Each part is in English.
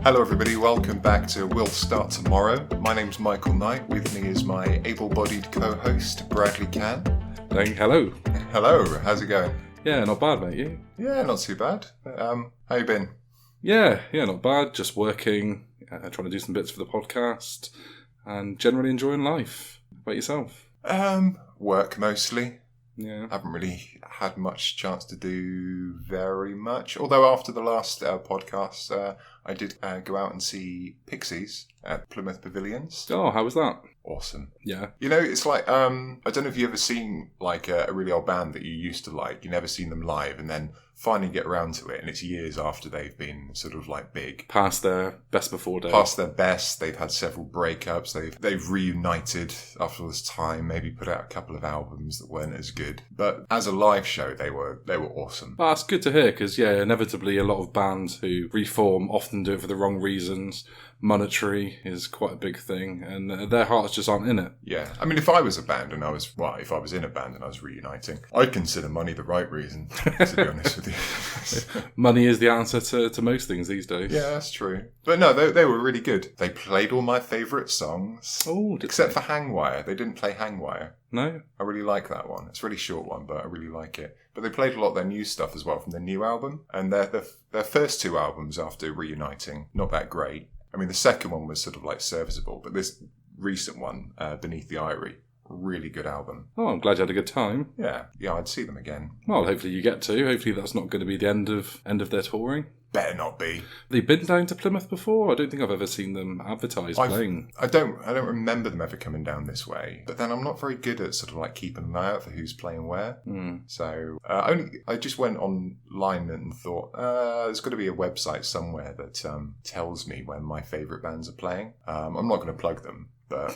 Hello everybody, welcome back to We'll Start Tomorrow. My name's Michael Knight, with me is my able-bodied co-host Bradley Can. Hello. Hello, how's it going? Yeah, not bad, mate, you? Yeah, not too bad. How you been? Yeah, not bad, just working, trying to do some bits for the podcast, and generally enjoying life. How about yourself? Work mostly. Yeah. Haven't really had much chance to do very much. Although after the last podcast, I did go out and see Pixies at Plymouth Pavilions. Oh, how was that? Awesome. Yeah. You know, it's like, I don't know if you've ever seen like a really old band that you used to like. You never seen them live and then finally get around to it, and it's years after they've been sort of like big. Past their best before days. Past their best. They've had several breakups. They've reunited after all this time, maybe put out a couple of albums that weren't as good. But as a live show, they were awesome. Well, that's good to hear, because, inevitably a lot of bands who reform often do it for the wrong reasons. Monetary is quite a big thing, and their hearts just aren't in it. Yeah. I mean, if I was a band and if I was in a band and I was reuniting, I'd consider money the right reason, to be honest with you. Money is the answer to most things these days. Yeah, that's true. But no, they were really good. They played all my favourite songs. Oh, except for Hangwire. They didn't play Hangwire. No? I really like that one. It's a really short one, but I really like it. But they played a lot of their new stuff as well from their new album. And their first two albums after reuniting, not that great. I mean, the second one was sort of like serviceable, but this recent one, Beneath the Eyrie, really good album. Oh, I'm glad you had a good time. Yeah, I'd see them again. Well, hopefully you get to. Hopefully that's not going to be the end of their touring. Better not be. Have they been down to Plymouth before? I don't think I've ever seen them advertised playing. I don't remember them ever coming down this way. But then I'm not very good at sort of like keeping an eye out for who's playing where. So I just went online and thought there's got to be a website somewhere that tells me when my favourite bands are playing. I'm not going to plug them, but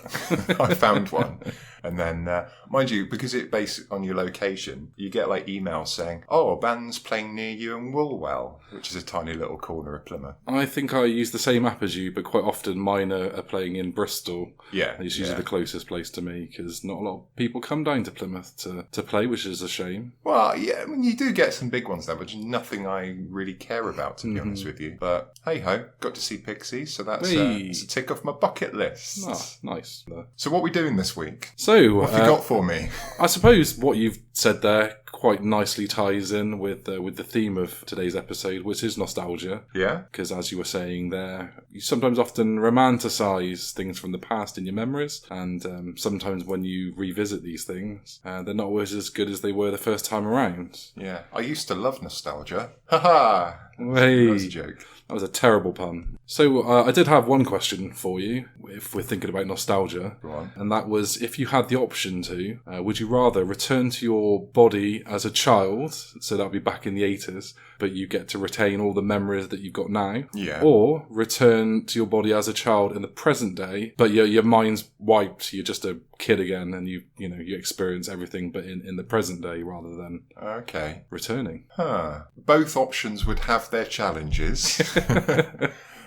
I found one. And then, mind you, because it's based on your location, you get like emails saying, oh, a band's playing near you in Woolwell, which is a tiny little corner of Plymouth. I think I use the same app as you, but quite often mine are playing in Bristol. Yeah. It's usually the closest place to me, because not a lot of people come down to Plymouth to play, which is a shame. Well, yeah, I mean, you do get some big ones there, but nothing I really care about, to be honest with you. But hey-ho, got to see Pixies, so that's it's a tick off my bucket list. Ah, nice. So what are we doing this week? So, what have you got for me? I suppose what you've said there quite nicely ties in with the theme of today's episode, which is nostalgia. Yeah. Because as you were saying there, you sometimes often romanticise things from the past in your memories, and sometimes when you revisit these things, they're not always as good as they were the first time around. Yeah. I used to love nostalgia. Ha-ha! Hey. That was a joke. That was a terrible pun. So I did have one question for you, if we're thinking about nostalgia. Go on. And that was, if you had the option to, would you rather return to your body as a child, so that would be back in the 80s, but you get to retain all the memories that you've got now? Yeah. Or return to your body as a child in the present day, but your mind's wiped, you're just a kid again, and you experience everything, but in the present day rather than returning. Both options would have their challenges.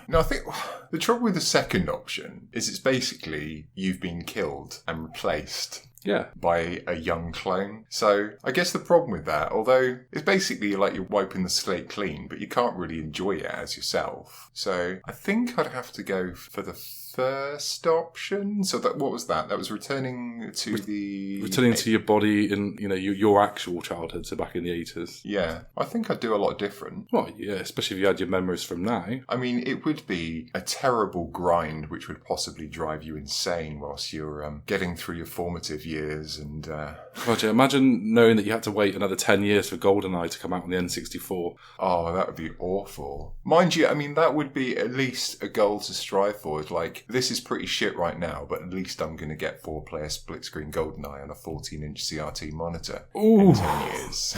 No, I think the trouble with the second option is it's basically you've been killed and replaced. Yeah. By a young clone. So I guess the problem with that, although it's basically like you're wiping the slate clean, but you can't really enjoy it as yourself. So I think I'd have to go for the first option. So what was that? That was returning to your body in your actual childhood, so back in the 80s. Yeah, I think I'd do a lot different. Well, yeah, especially if you had your memories from now. I mean, it would be a terrible grind, which would possibly drive you insane whilst you're getting through your formative years. And Roger, imagine knowing that you had to wait another 10 years for GoldenEye to come out on the N64. Oh, that would be awful. Mind you, I mean, that would be at least a goal to strive for. It's like, this is pretty shit right now, but at least I'm going to get 4-player split-screen GoldenEye on a 14-inch CRT monitor in 10 years.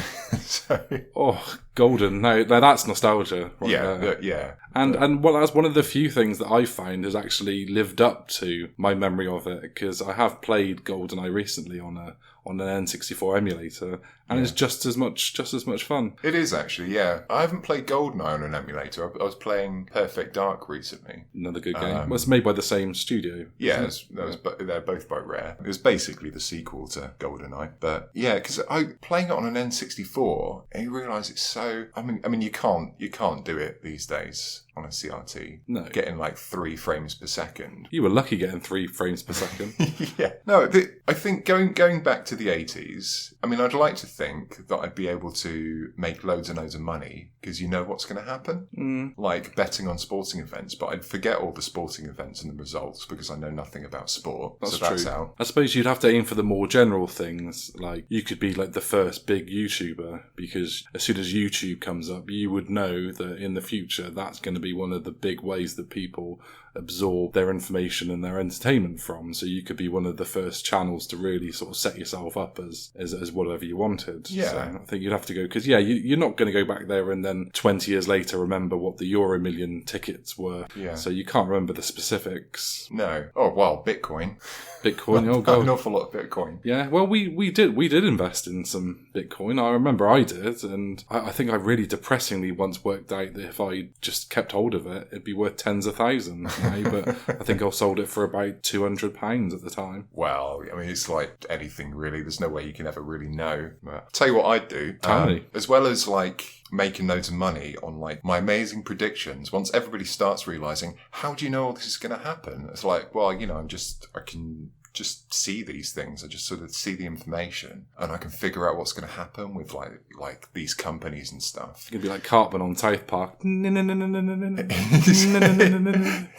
Oh, golden. Now that's nostalgia. Right there. Yeah. And well, that's one of the few things that I find has actually lived up to my memory of it, because I have played GoldenEye recently on an N64 emulator, and it's just as much fun. It is actually, yeah. I haven't played GoldenEye on an emulator. I was playing Perfect Dark recently. Another good game. Well, it's made by the same studio. Yeah, they're both by Rare. It was basically the sequel to GoldenEye. But yeah, because playing it on an N64, and you realise it's so. I mean, you can't do it these days. on a CRT. No. Getting like 3 frames per second. You were lucky getting 3 frames per second. Yeah. No, I think going back to the 80s, I mean, I'd like to think that I'd be able to make loads and loads of money because you know what's going to happen. Like betting on sporting events, but I'd forget all the sporting events and the results because I know nothing about sport. That's so that's true. out. I suppose you'd have to aim for the more general things. Like, you could be like the first big YouTuber because as soon as YouTube comes up, you would know that in the future that's going to be one of the big ways that people absorb their information and their entertainment from. So you could be one of the first channels to really sort of set yourself up as whatever you wanted. Yeah. So I think you'd have to go, because you're not going to go back there and then 20 years later remember what the Euro Million tickets were. Yeah. So you can't remember the specifics. No. Oh, well, Bitcoin. Bitcoin, oh god. An awful lot of Bitcoin. Yeah, well, we did invest in some Bitcoin. I remember I did, and I think I really depressingly once worked out that if I just kept hold of it, it'd be worth tens of thousands. But I think I sold it for about £200 at the time. Well, I mean, it's like anything really. There's no way you can ever really know. But tell you what I'd do. Tell me. As well as like making loads of money on like my amazing predictions, once everybody starts realising, how do you know all this is going to happen? It's like, well, you know, I can just see these things. I just sort of see the information and I can figure out what's going to happen with like these companies and stuff. It's going to be like Cartman on South Park.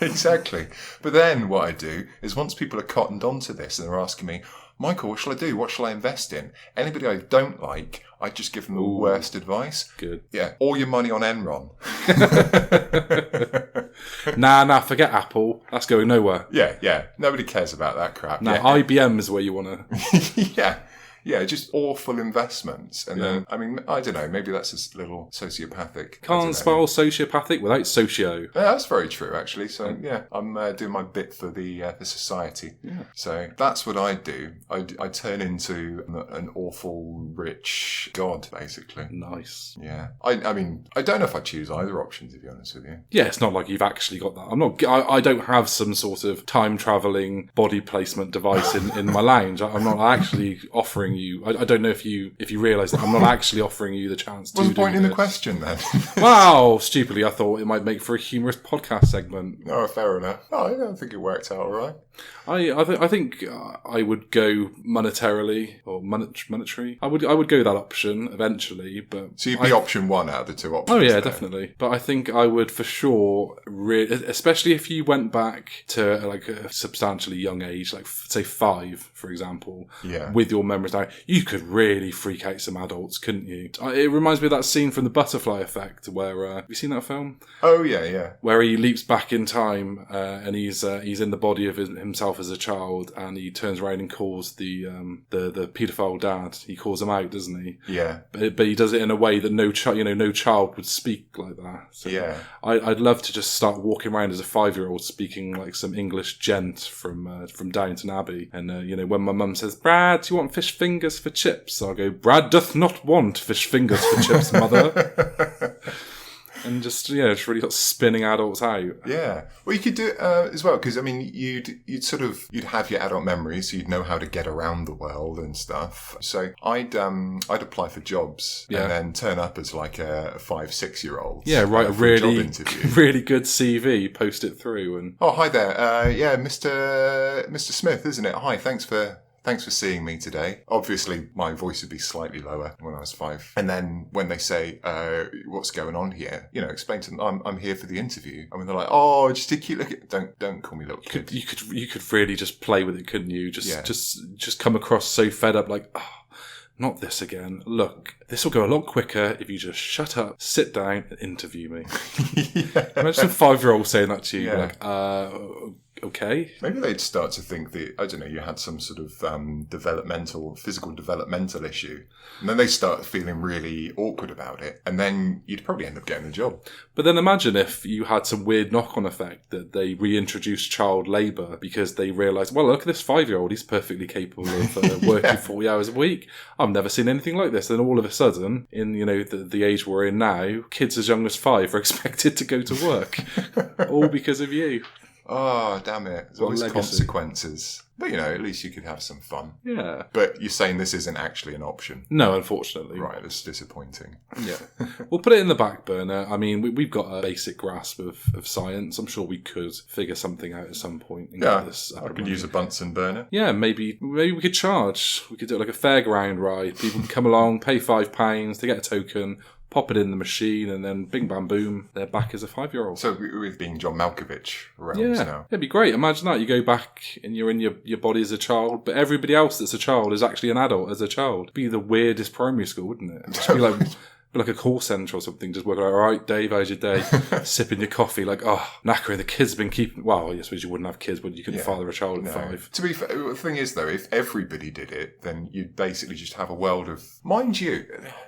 Exactly. But then what I do is once people are cottoned onto this and they're asking me, Michael, what shall I do? What shall I invest in? Anybody I don't like, I just give them the worst advice. Good. Yeah, all your money on Enron. Nah, forget Apple. That's going nowhere. Yeah. Nobody cares about that crap. Now, Yeah. IBM is where you want to... Yeah, just awful investments. And then, I mean, I don't know, maybe that's just a little sociopathic. Can't spell sociopathic without socio. Yeah, that's very true, actually. So, yeah, I'm doing my bit for the society. Yeah. So that's what I do. I turn into an awful rich god, basically. Nice. Yeah. I mean, I don't know if I choose either option, to be honest with you. Yeah, it's not like you've actually got that. I don't have some sort of time-travelling body placement device in my lounge. I'm not actually offering you. I don't know if you realise that I'm not actually offering you the chance to. What's the point in the this. question then? Wow, stupidly, I thought it might make for a humorous podcast segment. Oh, fair enough. Oh, I don't think it worked out all right. I think I would go monetarily or monetary. I would go that option eventually, but so you'd be option one out of the two options. Oh yeah, there. definitely. But I think I would for sure, especially if you went back to like a substantially young age, like say 5, for example. Yeah. With your memories now, you could really freak out some adults, couldn't you? It reminds me of that scene from The Butterfly Effect, where have you seen that film? Oh yeah. Where he leaps back in time and he's in the body of himself as a child, and he turns around and calls the paedophile dad. He calls him out, doesn't he? Yeah. But he does it in a way that no child would speak like that. So yeah. I'd love to just start walking around as a 5-year-old speaking like some English gent from Downton Abbey. And when my mum says, "Brad, do you want fish fingers for chips?" I'll go, "Brad doth not want fish fingers for chips, mother." And just really sort of spinning adults out. Yeah. Well, you could do it as well, because I mean, you'd have your adult memories, so you'd know how to get around the world and stuff. So I'd apply for jobs and then turn up as like a 5-6-year-old. Yeah, write a really job interview. really good CV, post it through, and oh, hi there. Mr. Smith, isn't it? Hi, thanks for seeing me today. Obviously, my voice would be slightly lower when I was 5. And then when they say, what's going on here? Explain to them, I'm here for the interview. I mean, they're like, oh, just a cute look at... Don't call me little kid. You could really just play with it, couldn't you? Just come across so fed up, like, oh, not this again. Look, this will go a lot quicker if you just shut up, sit down, and interview me. Yeah. Imagine a 5-year-old saying that to you. Yeah. Like, okay. Maybe they'd start to think that, I don't know, you had some sort of physical developmental issue. And then they start feeling really awkward about it. And then you'd probably end up getting a job. But then imagine if you had some weird knock-on effect that they reintroduced child labour because they realised, well, look at this 5-year-old, he's perfectly capable of working 40 hours a week. I've never seen anything like this. And all of a sudden, in the age we're in now, kids as young as 5 are expected to go to work. All because of you. Oh, damn it. There's What always legacy. consequences. But, at least you could have some fun. Yeah. But you're saying this isn't actually an option. No, unfortunately. Right, that's disappointing. Yeah. We'll put it in the back burner. I mean, we've got a basic grasp of science. I'm sure we could figure something out at some point. And Yeah, get this up I and could running. use a Bunsen burner. Yeah, maybe we could charge. We could do it like a fairground ride. People can come along, pay £5 to get a token, pop it in the machine, and then bing bam boom, they're back as a 5-year-old. So with being John Malkovich realms Yeah, now. it'd be great. Imagine that. You go back and you're in your body as a child, but everybody else that's a child is actually an adult as a child. It'd be the weirdest primary school, wouldn't it? It'd just be like a call centre or something, just working like, all right, Dave, how's your day? Sipping your coffee, like, oh, knackering, the kids have been keeping... Well, I suppose you wouldn't have kids, but you couldn't father a child at 5. To be fair, the thing is, though, if everybody did it, then you'd basically just have a world of... Mind you...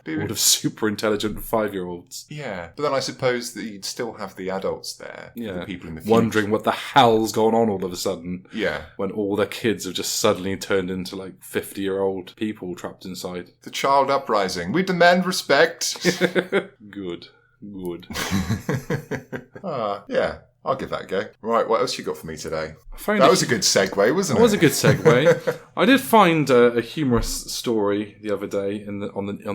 World of super intelligent 5-year-olds. Yeah. But then I suppose that you'd still have the adults there. Yeah. The people in the future. Wondering what the hell's gone on all of a sudden. Yeah. When all their kids have just suddenly turned into like 50-year-old people trapped inside. The child uprising. We demand respect. Good. Yeah. I'll give that a go. Right, what else you got for me today? That was a good segue, wasn't it? It was a good segue. I did find a humorous story the other day on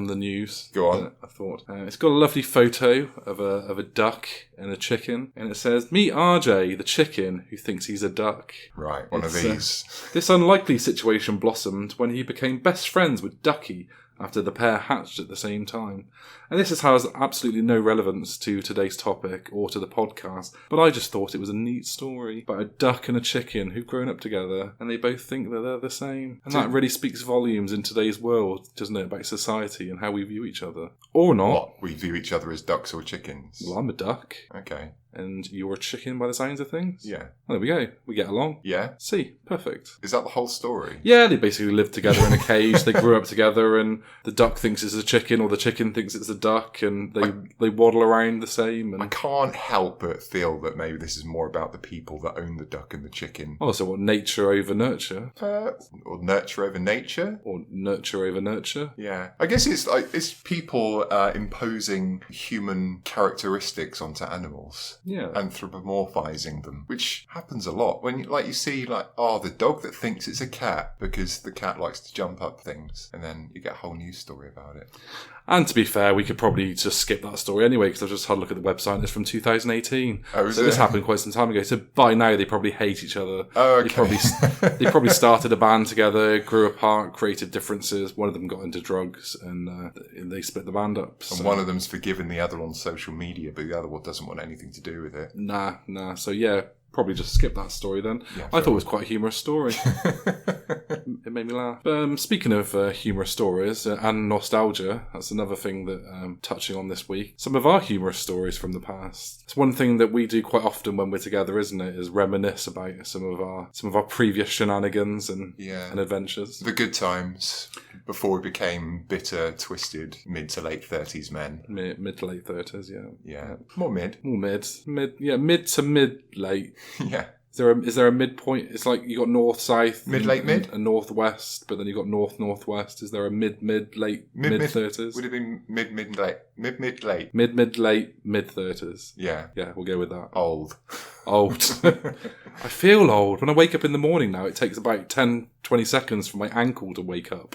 the news. Go on. I thought it's got a lovely photo of a duck and a chicken, and it says, "Meet RJ, the chicken who thinks he's a duck." Right, one of these. This unlikely situation blossomed when he became best friends with Ducky after the pair hatched at the same time. And this has absolutely no relevance to today's topic or to the podcast, but I just thought it was a neat story about a duck and a chicken who've grown up together and they both think that they're the same. And that really speaks volumes in today's world, doesn't it, about society and how we view each other. Or not. What? We view each other as ducks or chickens? Well, I'm a duck. Okay. And you're a chicken by the sounds of things? Yeah. Well, there we go. We get along. Yeah? See, perfect. Is that the whole story? Yeah, they basically live together in a cage. They grew up together, and the duck thinks it's a chicken, or the chicken thinks it's a duck, and they waddle around the same. And I can't help but feel that maybe this is more about the people that own the duck and the chicken. oh, so what? Nature over nurture, Or nurture over nature? or nurture over nurture? Yeah. I guess it's people imposing human characteristics onto animals. Yeah. Anthropomorphizing them, which happens a lot when you see the dog that thinks it's a cat because the cat likes to jump up things, and then you get a whole news story about it. And to be fair, we could probably just skip that story anyway, because I've just had a look at the website and it's from 2018. Oh, is so it? this happened quite some time ago. So by now they probably hate each other. Oh, okay. They probably started a band together, grew apart, created differences. One of them got into drugs, and they split the band up. And So. one of them's forgiven the other on social media, but the other one doesn't want anything to do with it. Nah. So yeah, probably just skip that story then. Yeah, I thought it was quite a humorous story. It made me laugh. Speaking of humorous stories and nostalgia, that's another thing that I'm touching on this week. Some of our humorous stories from the past. It's one thing that we do quite often when we're together, isn't it? Is reminisce about some of our previous shenanigans and adventures. The good times before we became bitter, twisted mid to late 30s men. Mid to late 30s, yeah. Yeah, more mid. More mid to mid late. Yeah. Is there a midpoint? It's like you got north, south, Mid, late, mid, and northwest, but then you got north, northwest. Is there a mid, late, mid 30s? Would it be mid, late, late? Mid, late, mid 30s. Yeah. Yeah, we'll go with that. Old. I feel old. When I wake up in the morning now, it takes about 10, 20 seconds for my ankle to wake up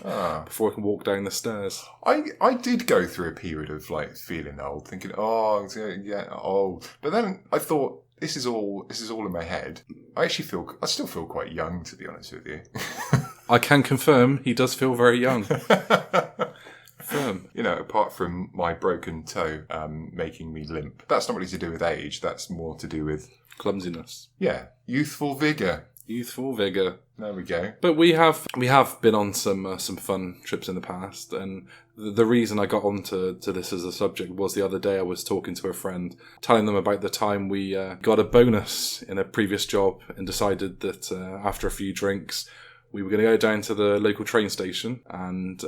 before I can walk down the stairs. I did go through a period of feeling old, thinking, old. But then I thought, this is all in my head. I still feel quite young, to be honest with you. I can confirm he does feel very young. Confirm. Apart from my broken toe making me limp. That's not really to do with age. That's more to do with clumsiness. Yeah, youthful vigour. Youthful vigour. There we go. But we have been on some fun trips in the past, and the reason I got onto this as a subject was the other day I was talking to a friend, telling them about the time we got a bonus in a previous job and decided that after a few drinks we were going to go down to the local train station, and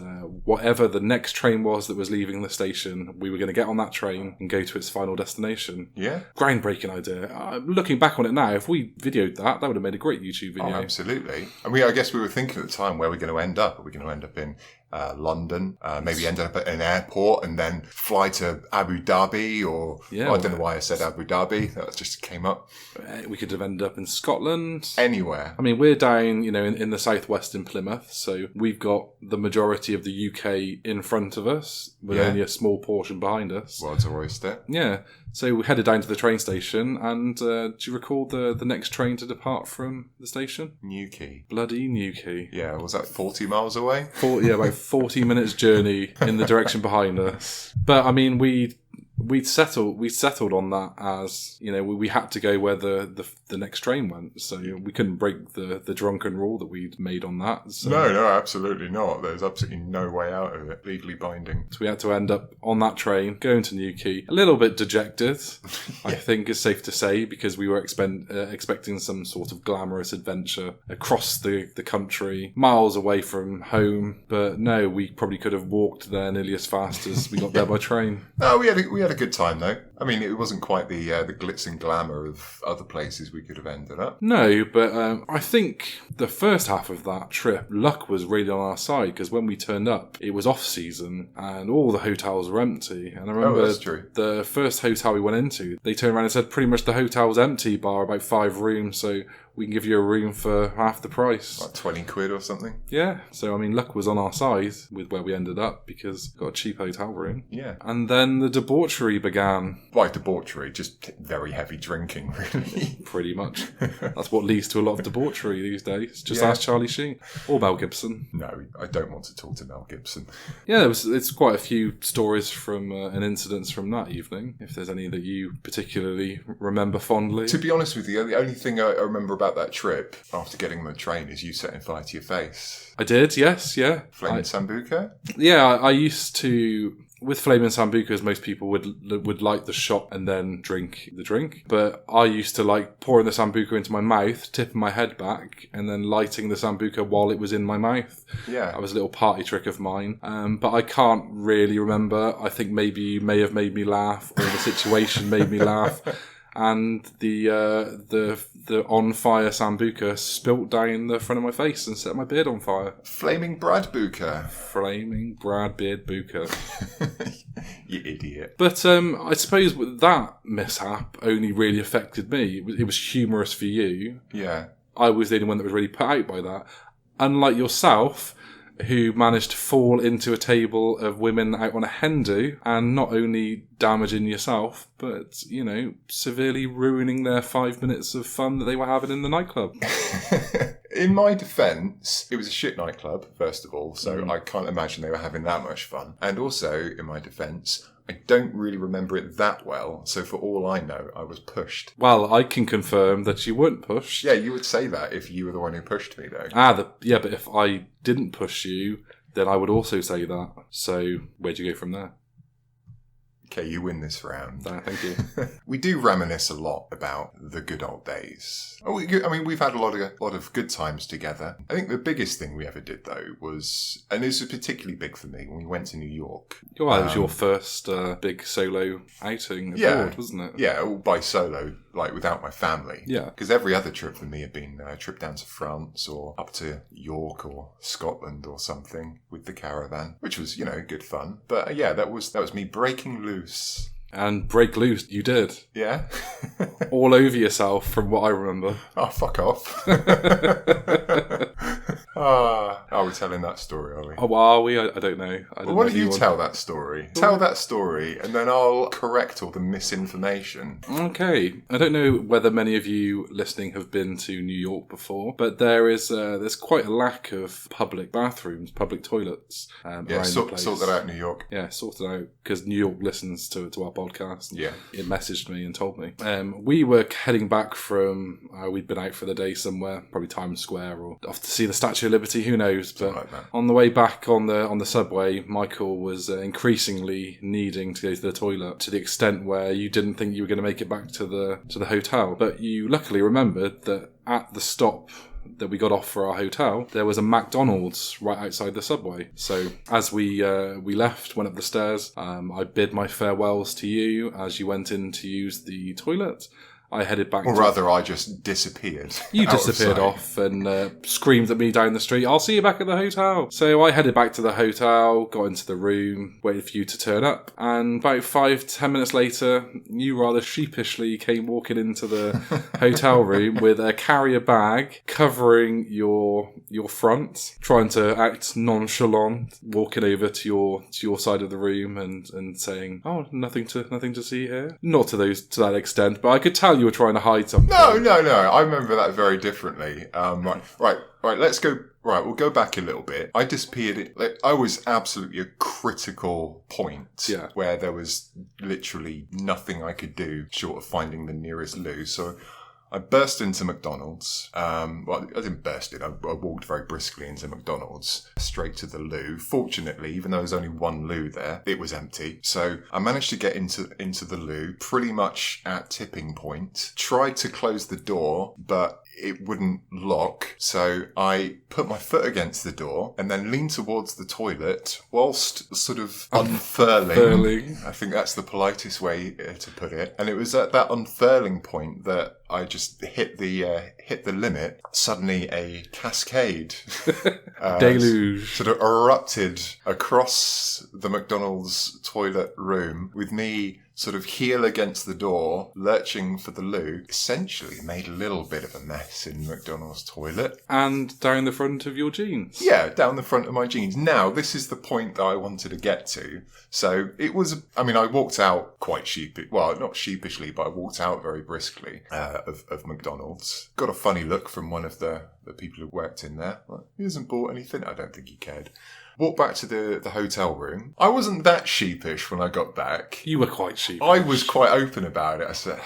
whatever the next train was that was leaving the station, we were going to get on that train and go to its final destination. Yeah. Groundbreaking idea. Looking back on it now, if we videoed that would have made a great YouTube video. Oh, absolutely. I guess we were thinking at the time, where we're going to end up. Are we going to end up in London, maybe end up at an airport and then fly to Abu Dhabi or... I don't know why I said Abu Dhabi. That just came up. We could have ended up in Scotland. Anywhere. I mean, we're down, in the southwest in Plymouth, so we've got the majority of the UK in front of us, with only a small portion behind us. World's a oyster. Yeah. So we headed down to the train station, and do you recall the next train to depart from the station? Newquay. Bloody Newquay. Yeah, was that 40 miles away? About 40 minutes journey in the direction behind us. But, I mean, we settled on that as, we had to go where the next train went, so we couldn't break the drunken rule that we'd made on that. So. No, absolutely not. There's absolutely no way out of it, legally binding. So we had to end up on that train, going to Newquay, a little bit dejected, I think is safe to say, because we were expecting some sort of glamorous adventure across the country, miles away from home, but no, we probably could have walked there nearly as fast as we got there by train. No, we had a good time though. I mean, it wasn't quite the glitz and glamour of other places we could have ended up. No, but I think the first half of that trip, luck was really on our side, because when we turned up, it was off season and all the hotels were empty. And I remember that's true. The first hotel we went into, they turned around and said pretty much the hotel's empty, bar about 5 rooms, so we can give you a room for half the price. Like 20 quid or something? Yeah. So, I mean, luck was on our side with where we ended up, because we got a cheap hotel room. Yeah. And then the debauchery began. By debauchery, just very heavy drinking, really. Pretty much. That's what leads to a lot of debauchery these days. Just ask Charlie Sheen. Or Mel Gibson. No, I don't want to talk to Mel Gibson. Yeah, it's quite a few stories from and incidents from that evening, if there's any that you particularly remember fondly. To be honest with you, the only thing I remember about that trip, after getting on the train, is you setting fire to your face. I did, yes, yeah. Flaming Sambuca? Yeah, I used to... With Flaming Sambucas, most people would light the shot and then drink the drink. But I used to like pouring the Sambuca into my mouth, tipping my head back, and then lighting the Sambuca while it was in my mouth. Yeah. That was a little party trick of mine. But I can't really remember. I think maybe you may have made me laugh, or the situation made me laugh. And the on fire Sambuca spilt down the front of my face and set my beard on fire. Flaming Brad Buca. Flaming Brad Beard Buca. You idiot. But I suppose that mishap only really affected me. It was humorous for you. Yeah. I was the only one that was really put out by that. Unlike yourself, who managed to fall into a table of women out on a Hen Do and not only damaging yourself, but, severely ruining their 5 minutes of fun that they were having in the nightclub. In my defence, it was a shit nightclub, first of all, so I can't imagine they were having that much fun. And also, in my defence, I don't really remember it that well, so for all I know, I was pushed. Well, I can confirm that you weren't pushed. Yeah, you would say that if you were the one who pushed me, though. Yeah, but if I didn't push you, then I would also say that. So, where'd you go from there? Okay, you win this round. Thank you. We do reminisce a lot about the good old days. We've had a lot of good times together. I think the biggest thing we ever did, though, was, and this was particularally big for me, when we went to New York. Well, it was your first big solo outing abroad, wasn't it? Yeah, all by solo, like without my family. Yeah. Because every other trip for me had been a trip down to France or up to York or Scotland or something with the caravan, which was, good fun. But that was me breaking loose. And break loose, you did. Yeah. All over yourself, from what I remember. Oh, fuck off. Are we telling that story, are we? Oh, well, are we? I don't know. Why don't you tell that story? Tell that story, and then I'll correct all the misinformation. Okay. I don't know whether many of you listening have been to New York before, but there's quite a lack of public bathrooms, public toilets around the place. Sort that out, New York. Yeah, sort it out, because New York listens to our podcast. Yeah. It messaged me and told me. We were heading back from, we'd been out for the day somewhere, probably Times Square or off to see the Statue of Liberty, who knows. But like on the way back on the subway, Michael was increasingly needing to go to the toilet, to the extent where you didn't think you were going to make it back to the hotel. But you luckily remembered that at the stop that we got off for our hotel, there was a McDonald's right outside the subway. So as we left, went up the stairs, I bid my farewells to you as you went in to use the toilet. I headed back Or rather, I just disappeared. You out of disappeared sight. off and screamed at me down the street, "I'll see you back at the hotel." So I headed back to the hotel, got into the room, waited for you to turn up, and about 5-10 minutes later, you rather sheepishly came walking into the hotel room with a carrier bag covering your front, trying to act nonchalant, walking over to your side of the room and saying, "Oh, nothing to see here." Not to that extent, but I could tell you were trying to hide something. No. I remember that very differently. Right. Let's go. Right, we'll go back a little bit. I disappeared. I was absolutely a critical point where there was literally nothing I could do short of finding the nearest loo. So I burst into McDonald's. Well, I didn't burst in. I walked very briskly into McDonald's, straight to the loo. Fortunately, even though there was only one loo there, it was empty. So I managed to get into the loo pretty much at tipping point. Tried to close the door, but it wouldn't lock. So I put my foot against the door and then leaned towards the toilet whilst sort of unfurling. I think that's the politest way to put it. And it was at that unfurling point that I just hit the limit. Suddenly a cascade deluge sort of erupted across the McDonald's toilet room with me sort of heel against the door, lurching for the loo. Essentially made a little bit of a mess in McDonald's toilet. And down the front of your jeans. Yeah, down the front of my jeans. Now, this is the point that I wanted to get to. So it was, I walked out quite not sheepishly, but I walked out very briskly of McDonald's. Got a funny look from one of the people who worked in there. Like, he hasn't bought anything. I don't think he cared. Walked back to the hotel room. I wasn't that sheepish when I got back. You were quite sheepish. I was quite open about it. I said,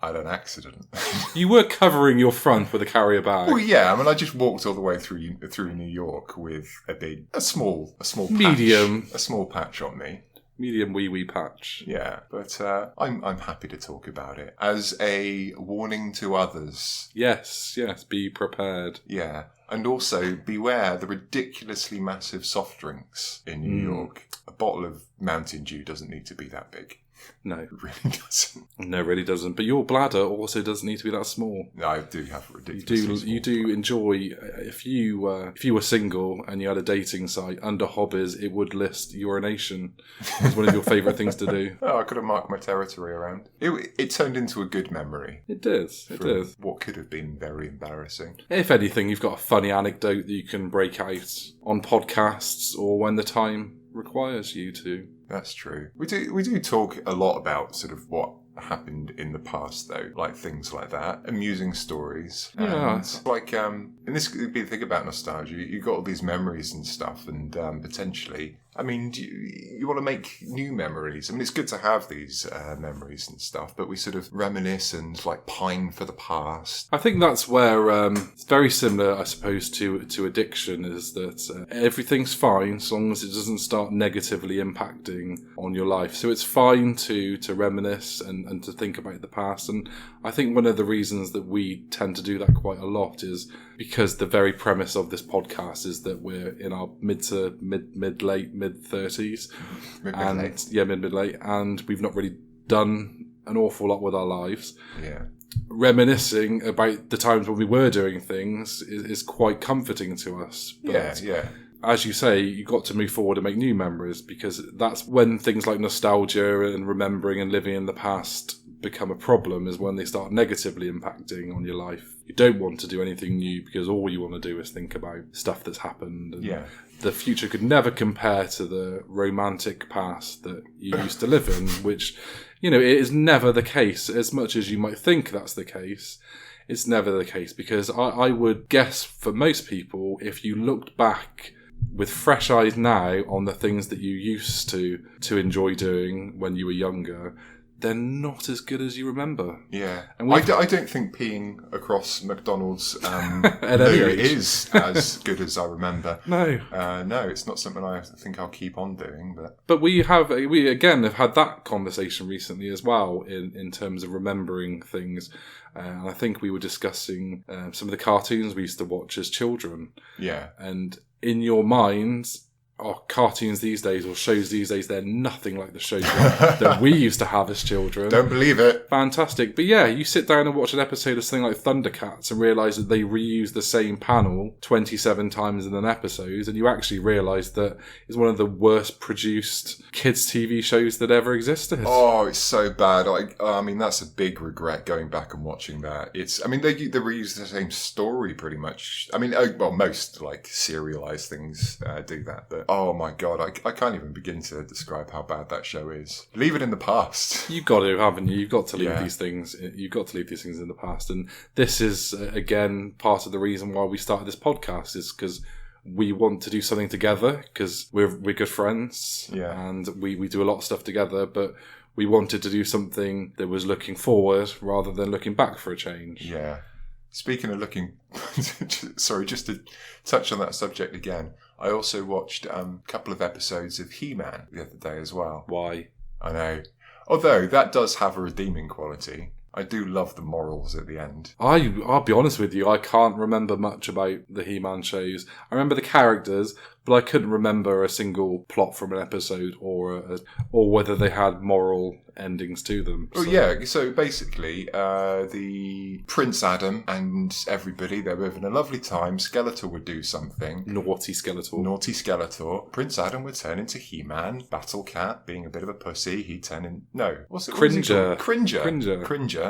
I had an accident. You were covering your front with a carrier bag. Well, yeah. I just walked all the way through New York with a small medium, patch, a small patch on me. Medium wee patch. Yeah, but I'm happy to talk about it as a warning to others. Yes, be prepared. Yeah, and also beware the ridiculously massive soft drinks in New York. A bottle of Mountain Dew doesn't need to be that big. No. It really doesn't. No, it really doesn't. But your bladder also doesn't need to be that small. No, I do have a ridiculous. You do enjoy, if you were single and you had a dating site, under hobbies, it would list urination as one of your favourite things to do. Oh, I could have marked my territory around. It turned into a good memory. It did. What could have been very embarrassing. If anything, you've got a funny anecdote that you can break out on podcasts or when the time requires you to. That's true. We do talk a lot about sort of what happened in the past, though, like things like that, amusing stories. Yeah. And like, and this could be the thing about nostalgia. You've got all these memories and stuff, and potentially, do you want to make new memories? It's good to have these memories and stuff, but we sort of reminisce and like pine for the past. I think that's where it's very similar, I suppose, to addiction, is that everything's fine so long as it doesn't start negatively impacting on your life. So it's fine to reminisce and to think about the past. And I think one of the reasons that we tend to do that quite a lot is because the very premise of this podcast is that we're in our mid 30s. Mid-late. And we've not really done an awful lot with our lives. Yeah. Reminiscing about the times when we were doing things is quite comforting to us. But yeah. As you say, you've got to move forward and make new memories, because that's when things like nostalgia and remembering and living in the past become a problem, is when they start negatively impacting on your life. You don't want to do anything new because all you want to do is think about stuff that's happened. And the future could never compare to the romantic past that you used to live in, which, it is never the case. As much as you might think that's the case, it's never the case, because I would guess for most people, if you looked back with fresh eyes now on the things that you used to enjoy doing when you were younger, they're not as good as you remember. Yeah. And I don't think peeing across McDonald's is as good as I remember. No. No, it's not something I think I'll keep on doing. But we again have had that conversation recently as well in terms of remembering things. And I think we were discussing some of the cartoons we used to watch as children. Yeah. And in your minds, cartoons these days or shows these days, they're nothing like the shows that we used to have as children. Don't believe it. Fantastic. But yeah, you sit down and watch an episode of something like Thundercats and realise that they reuse the same panel 27 times in an episode, and you actually realise that it's one of the worst produced kids' TV shows that ever existed. Oh, it's so bad. I mean, that's a big regret going back and watching that. They reuse the same story pretty much. I mean, most like serialized things do that, but oh my god, I can't even begin to describe how bad that show is. Leave it in the past. You've got to, haven't you? You've got to leave these things. You've got to leave these things in the past, and this is again part of the reason why we started this podcast, is because we want to do something together, because we're good friends, and we do a lot of stuff together, but we wanted to do something that was looking forward rather than looking back for a change. Yeah. Speaking of looking, sorry, just to touch on that subject again, I also watched a couple of episodes of He-Man the other day as well. Why? I know. Although that does have a redeeming quality. I do love the morals at the end. I'll be honest with you, I can't remember much about the He-Man shows. I remember the characters, but I couldn't remember a single plot from an episode or whether they had moral endings to them. So. Well, yeah. So basically, the Prince Adam and everybody, they were having a lovely time. Skeletor would do something. Naughty Skeletor. Prince Adam would turn into He-Man. Battle Cat, being a bit of a pussy, he'd turn in... No. What's it? Cringer. Cringer.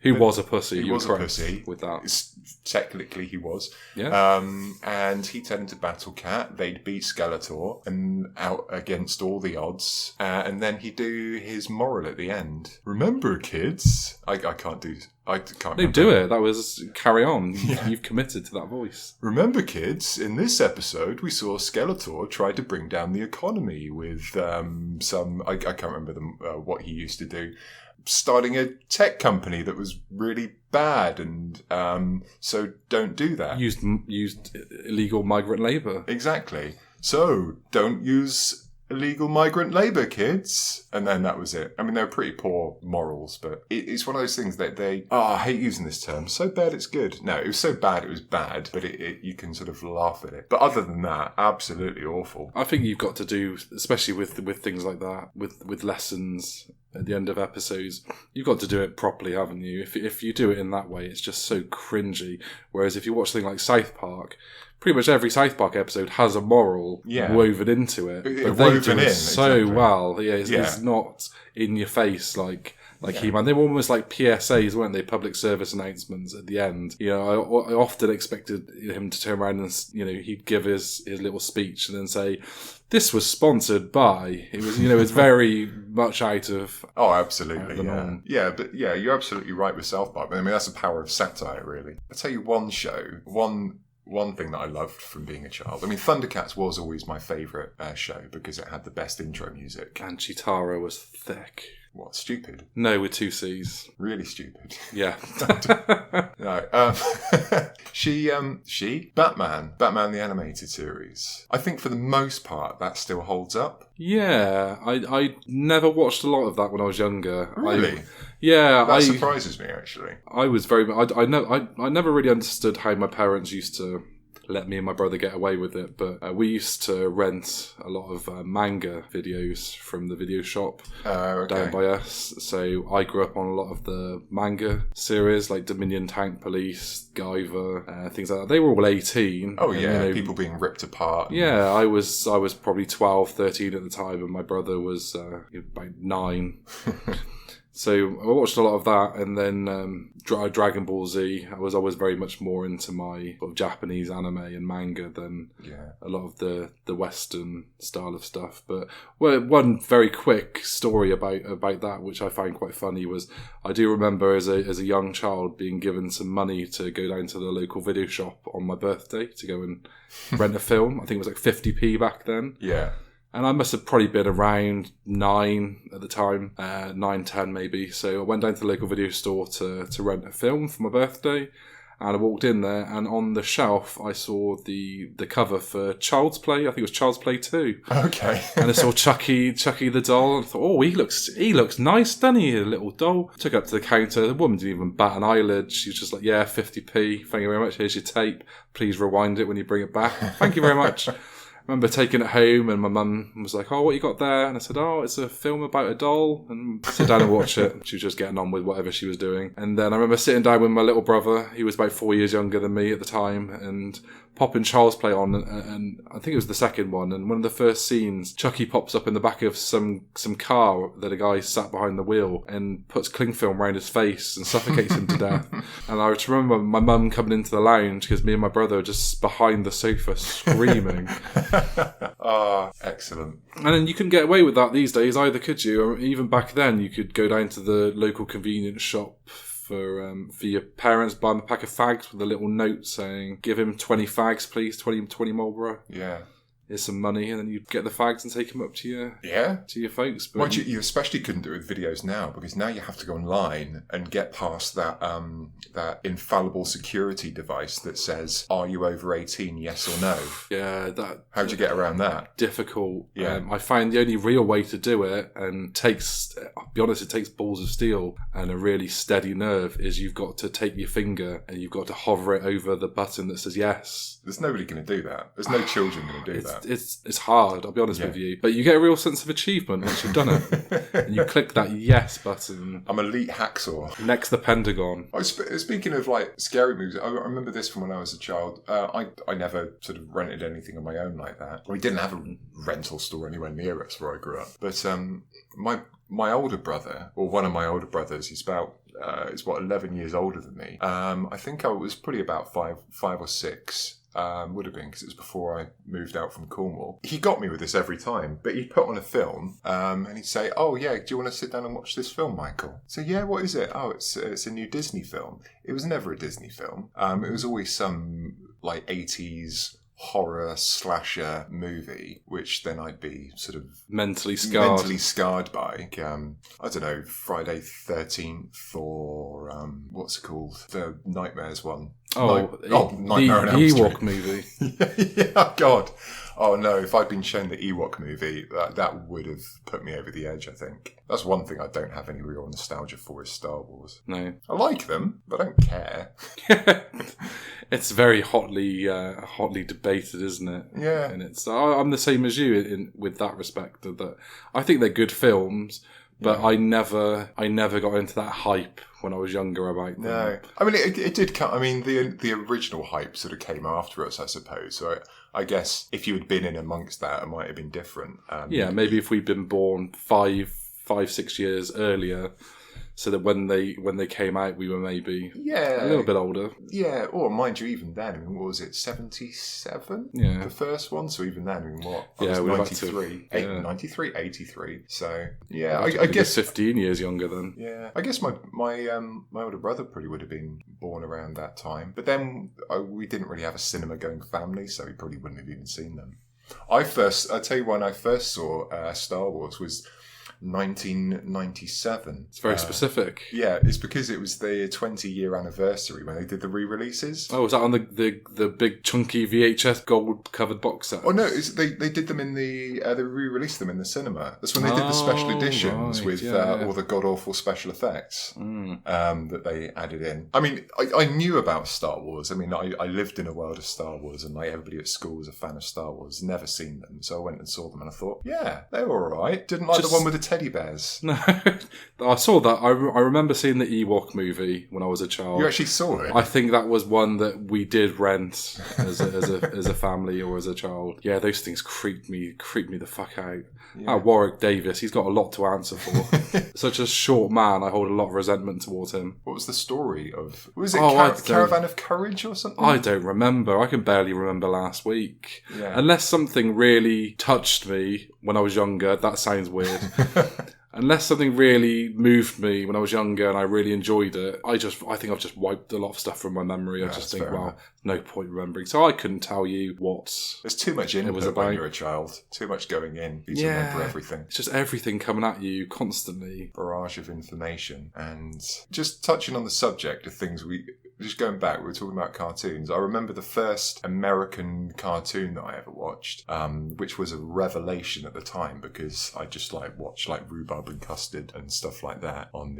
Who was a pussy. He was a pussy. With that. Technically, he was. Yeah. And he turned into Battle Cat. They'd beat Skeletor and out against all the odds. And then he'd do his moral at the end. Remember, kids. I can't do... I can't No, do it. That was... Carry on. You've committed to that voice. Remember, kids, in this episode, we saw Skeletor try to bring down the economy with some... I can't remember what he used to do. Starting a tech company that was really bad, and so don't do that. Used illegal migrant labour. Exactly. So don't use illegal migrant labour, kids. And then that was it. I mean, they were pretty poor morals, but it's one of those things that I hate using this term. So bad it's good. No, it was so bad it was bad, but you can sort of laugh at it. But other than that, absolutely awful. I think you've got to do, especially with things like that, with lessons at the end of episodes, you've got to do it properly, haven't you? If you do it in that way, it's just so cringy. Whereas if you watch something like South Park, pretty much every South Park episode has a moral woven into it. But they do it so well. Yeah, it's not in your face like He-Man. They were almost like PSAs, weren't they? Public service announcements at the end. You know, I often expected him to turn around and, he'd give his little speech and then say, "This was sponsored by..." It was, it's very much out of... Oh, absolutely, the norm. Yeah, but you're absolutely right with South Park. I mean, that's the power of satire, really. I'll tell you one show, one thing that I loved from being a child. I mean, Thundercats was always my favourite show because it had the best intro music. And Chitara was thick. What, stupid? No, with 2 C's. Really stupid. Yeah. No. Batman the animated series. I think for the most part that still holds up. Yeah, I never watched a lot of that when I was younger. Really? That surprises me, actually. I was very... I never really understood how my parents used to let me and my brother get away with it, but we used to rent a lot of manga videos from the video shop down by us. So I grew up on a lot of the manga series, like Dominion Tank Police, Guyver, things like that. They were all 18. Oh yeah, and, people being ripped apart. Yeah, I was probably 12, 13 at the time, and my brother was about 9. So I watched a lot of that, and then Dragon Ball Z. I was always very much more into my sort of Japanese anime and manga than a lot of the Western style of stuff. But one very quick story about that, which I find quite funny, was I do remember as a young child being given some money to go down to the local video shop on my birthday to go and rent a film. I think it was like 50p back then. Yeah. And I must have probably been around 9 at the time, 9, 10 maybe. So I went down to the local video store to rent a film for my birthday. And I walked in there, and on the shelf I saw the cover for Child's Play. I think it was Child's Play 2. Okay. And I saw Chucky the doll, and I thought, oh, he looks nice, doesn't he? A little doll. Took it up to the counter. The woman didn't even bat an eyelid. She was just like, yeah, 50p. Thank you very much. Here's your tape. Please rewind it when you bring it back. Thank you very much. remember taking it home and my mum was like, "Oh, what you got there?" And I said, "Oh, it's a film about a doll." And sit down and watch it. She was just getting on with whatever she was doing. And then I remember sitting down with my little brother. He was about 4 years younger than me at the time, and popping Child's Play on, and I think it was the second one, and one of the first scenes, Chucky pops up in the back of some car that a guy sat behind the wheel and puts cling film around his face and suffocates him to death. And I just remember my mum coming into the lounge because me and my brother were just behind the sofa screaming. Ah, excellent. And then you couldn't get away with that these days either, could you? Or even back then, you could go down to the local convenience shop for your parents, buy them a pack of fags with a little note saying, "Give him 20 fags, please, 20 Marlboro. Yeah. Here's some money," and then you get the fags and take them up to your folks. But well, you especially couldn't do it with videos now, because now you have to go online and get past that that infallible security device that says, "Are you over 18? Yes or no?" Yeah, how'd you get around that? Difficult. Yeah. I find the only real way to do it, and I'll be honest, it takes balls of steel and a really steady nerve, is you've got to take your finger and you've got to hover it over the button that says yes. There's nobody going to do that. There's no children going to do that. It's hard, I'll be honest with you. But you get a real sense of achievement once you've done it. And you click that yes button. I'm elite hacksaw. Next, the Pentagon. Speaking of like scary movies, I remember this from when I was a child. I never sort of rented anything on my own like that. We didn't have a rental store anywhere near us where I grew up. But my older brother, or one of my older brothers, he's 11 years older than me. I think I was probably about five or six. Would have been, because it was before I moved out from Cornwall. He got me with this every time, but he'd put on a film and he'd say, "Oh yeah, do you want to sit down and watch this film, Michael?" So yeah, what is it? "Oh, it's a new Disney film." It was never a Disney film. It was always some like 80s horror slasher movie, which then I'd be sort of mentally scarred by. I don't know, Friday 13th, or what's it called? The Nightmares one. Nightmare on Elm Street. The Ewok movie. Yeah, God. Oh no, if I'd been shown the Ewok movie, that would have put me over the edge, I think. That's one thing I don't have any real nostalgia for, is Star Wars. No. I like them, but I don't care. It's very hotly debated, isn't it? Yeah. And I'm the same as you with that respect. That I think they're good films, but yeah. I never got into that hype when I was younger about them. No, I mean it did come. I mean the original hype sort of came after us, I suppose. So I guess if you had been in amongst that, it might have been different. Maybe if we'd been born 5-6 years earlier, so that when they came out, we were maybe a little bit older. Yeah, or mind you, even then, I mean, what was it, 77? Yeah. The first one, so even then, I mean, what? I was 93. 93, 83. So, yeah, I guess... 15 years younger then. Yeah. I guess my older brother probably would have been born around that time. But then we didn't really have a cinema-going family, so he probably wouldn't have even seen them. I'll tell you when I first saw Star Wars was 1997. It's very specific. Yeah, it's because it was the 20-year anniversary when they did the re-releases. Oh, was that on the big chunky VHS gold-covered box set? Oh no, they did them in they re-released them in the cinema. That's when they did the special editions with all the god-awful special effects that they added in. I mean, I knew about Star Wars. I mean, I lived in a world of Star Wars, and like everybody at school was a fan of Star Wars. Never seen them, so I went and saw them, and I thought, yeah, they were all right. Didn't like the one with the teddy bears. No, I saw that. I remember seeing the Ewok movie when I was a child. You actually saw it? I think that was one that we did rent as a family or as a child. Yeah, those things creeped me the fuck out. Yeah. Warwick Davis, he's got a lot to answer for. Such a short man, I hold a lot of resentment towards him. What was the story of? Was it Caravan of Courage or something? I don't remember. I can barely remember last week. Yeah. Unless something really touched me when I was younger. That sounds weird. Unless something really moved me when I was younger and I really enjoyed it, I think I've just wiped a lot of stuff from my memory. I just think, well, no point remembering. So I couldn't tell you what there's too much input when you're a child. Too much going in. You remember everything. It's just everything coming at you constantly. Barrage of information. And just touching on the subject of things just going back, we were talking about cartoons. I remember the first American cartoon that I ever watched, which was a revelation at the time because I just watched Rhubarb and Custard and stuff like that on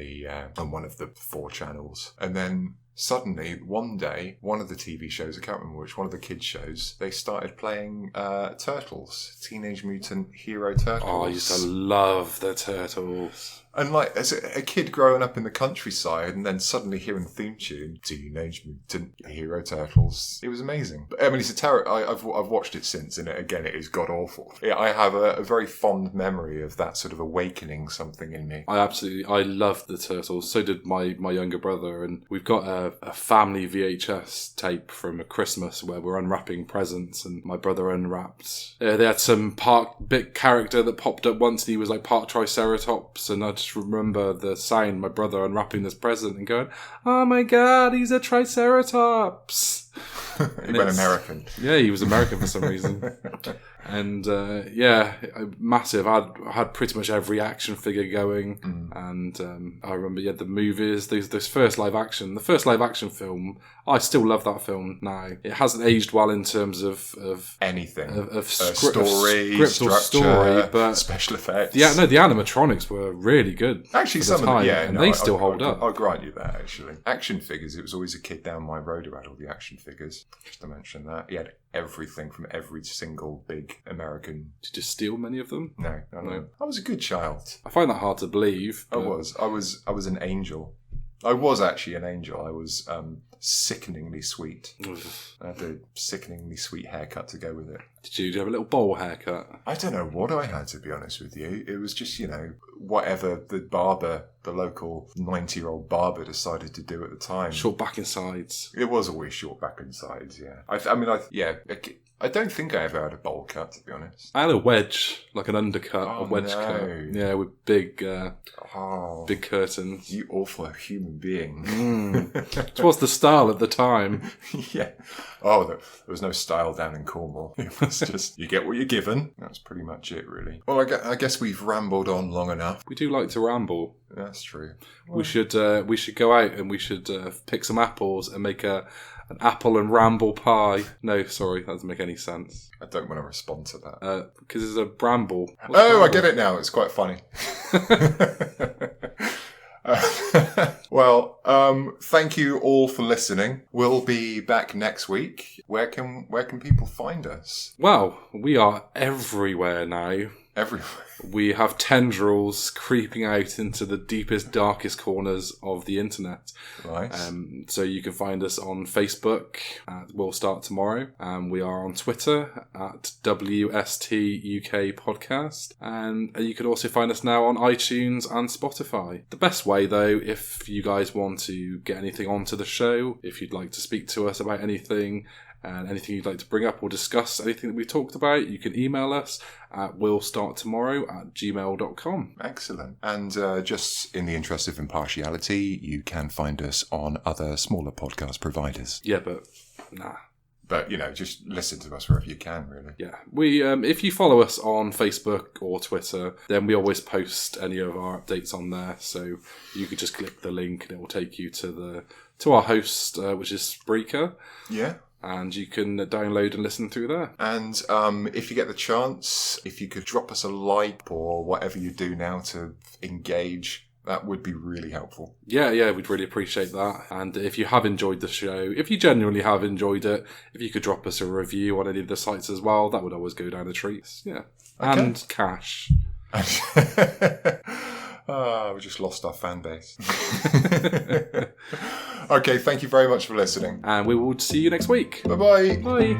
one of the 4 channels. And then suddenly, one day, one of the TV shows, I can't remember which, one of the kids' shows, they started playing Turtles, Teenage Mutant Hero Turtles. Oh, I used to love the Turtles. And like, as a kid growing up in the countryside and then suddenly hearing the theme tune, Teenage Mutant Hero Turtles, it was amazing. But I mean, it's a terror. I've watched it since, and again, it is god-awful. Yeah, I have a very fond memory of that sort of awakening something in me. I loved the Turtles. So did my younger brother. And we've got a family VHS tape from a Christmas where we're unwrapping presents, and my brother unwrapped. They had some big character that popped up once, and he was like part Triceratops, and I just remember the sound, my brother unwrapping this present and going, "Oh my god, he's a Triceratops!" He went American. Yeah, he was American for some reason. And massive. I had pretty much every action figure going, and I remember the movies. This first live action, the first live action film. I still love that film now. It hasn't aged well in terms of anything of story, script structure, or story, but special effects. The animatronics were really good. Actually, some of them, they still hold up. I'll grant you that. Actually, action figures. It was always a kid down my road who had all the action figures. Just to mention that, he had everything from every single big American. Did you steal many of them? No. I was a good child. I find that hard to believe. I was an angel. I was actually an angel. I was sickeningly sweet. I had a sickeningly sweet haircut to go with it. Did you have a little bowl haircut? I don't know what I had, to be honest with you. It was just, whatever the local 90-year-old barber decided to do at the time. Short back and sides. It was always short back and sides, yeah. I don't think I ever had a bowl cut, to be honest. I had a wedge, like an undercut, a wedge cut. Yeah, with big curtains. You awful human being. It was the style at the time. Yeah. Oh, there was no style down in Cornwall. It was just, you get what you're given. That's pretty much it, really. Well, I guess we've rambled on long enough. We do like to ramble. That's true. Well, we should go out and we should pick some apples and make an apple and ramble pie. No, sorry, that doesn't make any sense. I don't want to respond to that. Because it's a bramble. Bramble? I get it now. It's quite funny. Well, thank you all for listening. We'll be back next week. Where can people find us? Well, we are everywhere now. Everywhere. We have tendrils creeping out into the deepest, darkest corners of the internet. Right. So you can find us on Facebook at We'll Start Tomorrow. We are on Twitter at WST UK Podcast. And you can also find us now on iTunes and Spotify. The best way, though, if you guys want to get anything onto the show, if you'd like to speak to us about anything, and anything you'd like to bring up or discuss, anything that we talked about, you can email us at willstarttomorrow@gmail.com. Excellent. And just in the interest of impartiality, you can find us on other smaller podcast providers. Yeah, but nah. But, just listen to us wherever you can, really. Yeah. We, if you follow us on Facebook or Twitter, then we always post any of our updates on there. So you could just click the link and it will take you to our host, which is Spreaker. Yeah. And you can download and listen through there. And if you get the chance, if you could drop us a like or whatever you do now to engage, that would be really helpful. Yeah, we'd really appreciate that. And if you have enjoyed the show, if you genuinely have enjoyed it, if you could drop us a review on any of the sites as well, that would always go down the treats. Yeah. Okay. And cash. We just lost our fan base. Okay, thank you very much for listening. And we will see you next week. Bye-bye. Bye.